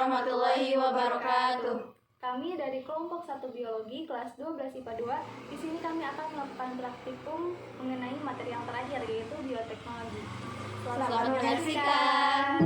warahmatullahi wabarakatuh. Kami dari kelompok 1 biologi kelas 12 IPA 2. Di sini kami akan melakukan praktikum mengenai materi yang terakhir, yaitu bioteknologi. Selamat menyaksikan.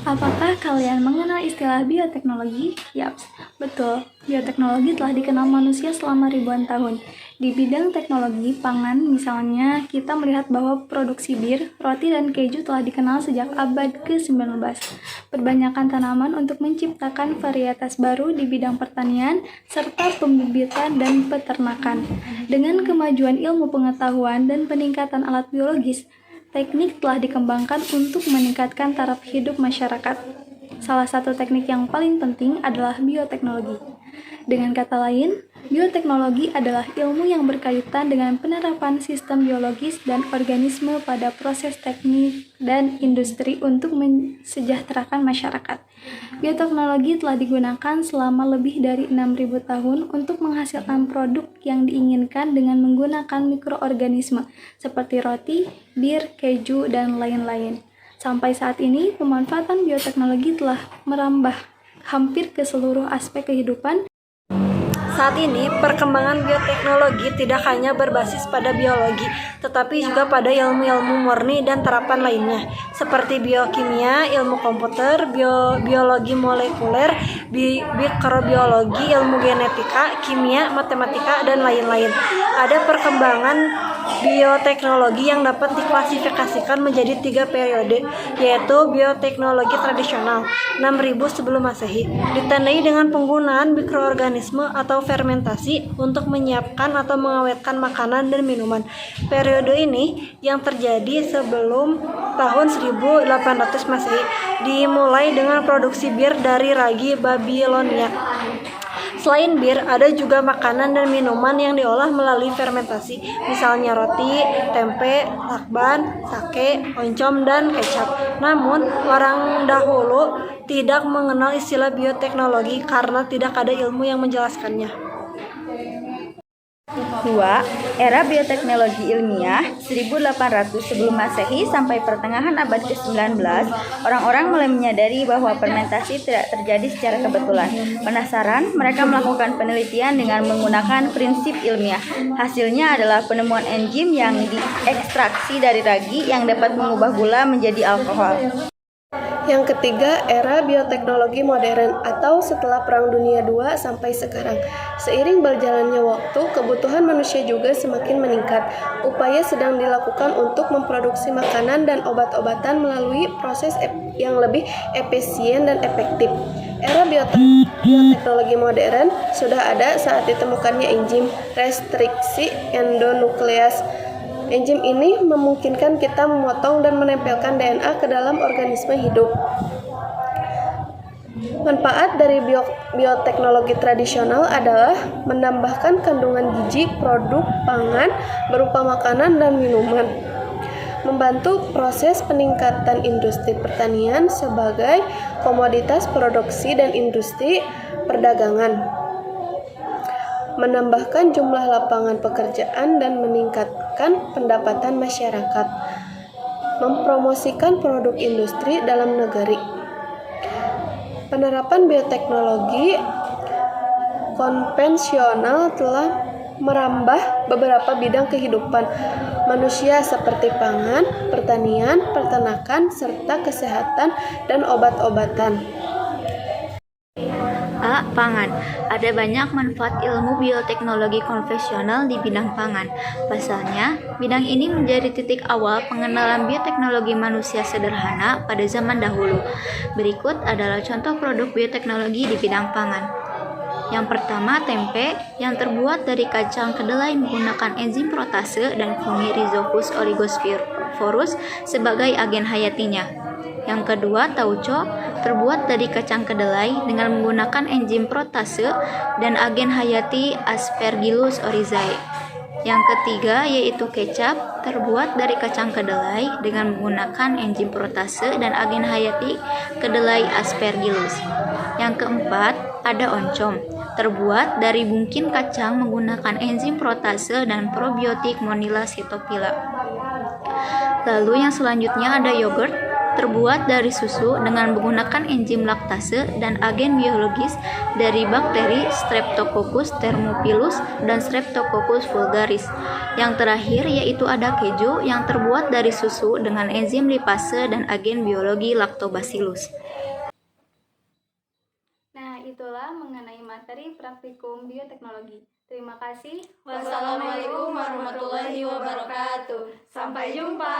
Apakah kalian mengenal istilah bioteknologi? Yaps, betul. Bioteknologi telah dikenal manusia selama ribuan tahun. Di bidang teknologi pangan, misalnya, kita melihat bahwa produksi bir, roti, dan keju telah dikenal sejak abad ke-19. Perbanyakan tanaman untuk menciptakan varietas baru di bidang pertanian, serta pembibitan dan peternakan. Dengan kemajuan ilmu pengetahuan dan peningkatan alat biologis, teknik telah dikembangkan untuk meningkatkan taraf hidup masyarakat. Salah satu teknik yang paling penting adalah bioteknologi. Dengan kata lain, bioteknologi adalah ilmu yang berkaitan dengan penerapan sistem biologis dan organisme pada proses teknik dan industri untuk mensejahterakan masyarakat. Bioteknologi telah digunakan selama lebih dari 6.000 tahun untuk menghasilkan produk yang diinginkan dengan menggunakan mikroorganisme seperti roti, bir, keju, dan lain-lain. Sampai saat ini, pemanfaatan bioteknologi telah merambah hampir ke seluruh aspek kehidupan. Saat ini, perkembangan bioteknologi tidak hanya berbasis pada biologi, tetapi juga pada ilmu-ilmu murni dan terapan lainnya, seperti biokimia, ilmu komputer, biologi molekuler, mikrobiologi, ilmu genetika, kimia, matematika, dan lain-lain. Ada perkembangan bioteknologi yang dapat diklasifikasikan menjadi 3 periode, yaitu bioteknologi tradisional 6000 sebelum Masehi, ditandai dengan penggunaan mikroorganisme atau fermentasi untuk menyiapkan atau mengawetkan makanan dan minuman. Periode ini yang terjadi sebelum tahun 1800 Masehi, dimulai dengan produksi bir dari ragi Babilonia. Selain bir, ada juga makanan dan minuman yang diolah melalui fermentasi, misalnya roti, tempe, lakban, sake, oncom, dan kecap. Namun, orang dahulu tidak mengenal istilah bioteknologi karena tidak ada ilmu yang menjelaskannya. 2. Era bioteknologi ilmiah 1800 sebelum Masehi sampai pertengahan abad ke-19, orang-orang mulai menyadari bahwa fermentasi tidak terjadi secara kebetulan. Penasaran, mereka melakukan penelitian dengan menggunakan prinsip ilmiah. Hasilnya adalah penemuan enzim yang diekstraksi dari ragi yang dapat mengubah gula menjadi alkohol. Yang ketiga, era bioteknologi modern atau setelah Perang Dunia II sampai sekarang. Seiring berjalannya waktu, kebutuhan manusia juga semakin meningkat. Upaya sedang dilakukan untuk memproduksi makanan dan obat-obatan melalui proses yang lebih efisien dan efektif. Era bioteknologi modern sudah ada saat ditemukannya enzim restriksi endonukleas. Enzim ini memungkinkan kita memotong dan menempelkan DNA ke dalam organisme hidup. Manfaat dari bioteknologi tradisional adalah menambahkan kandungan gizi produk pangan berupa makanan dan minuman, membantu proses peningkatan industri pertanian sebagai komoditas produksi dan industri perdagangan, menambahkan jumlah lapangan pekerjaan dan meningkatkan pendapatan masyarakat, mempromosikan produk industri dalam negeri. Penerapan bioteknologi konvensional telah merambah beberapa bidang kehidupan manusia seperti pangan, pertanian, peternakan, serta kesehatan dan obat-obatan. A. Pangan. Ada banyak manfaat ilmu bioteknologi konvensional di bidang pangan. Pasalnya, bidang ini menjadi titik awal pengenalan bioteknologi manusia sederhana pada zaman dahulu. Berikut adalah contoh produk bioteknologi di bidang pangan. Yang pertama, tempe yang terbuat dari kacang kedelai menggunakan enzim protase dan fungi Rhizopus oligosporus sebagai agen hayatinya. Yang kedua, tauco terbuat dari kacang kedelai dengan menggunakan enzim protase dan agen hayati Aspergillus oryzae. Yang ketiga yaitu kecap terbuat dari kacang kedelai dengan menggunakan enzim protase dan agen hayati kedelai Aspergillus. Yang keempat ada oncom terbuat dari bungkin kacang menggunakan enzim protase dan probiotik Monila Cytophila. Lalu yang selanjutnya ada yogurt terbuat dari susu dengan menggunakan enzim laktase dan agen biologis dari bakteri Streptococcus thermophilus dan Streptococcus vulgaris. Yang terakhir yaitu ada keju yang terbuat dari susu dengan enzim lipase dan agen biologi Lactobacillus. Nah, itulah mengenai materi praktikum bioteknologi. Terima kasih. Wassalamualaikum warahmatullahi wabarakatuh. Sampai jumpa.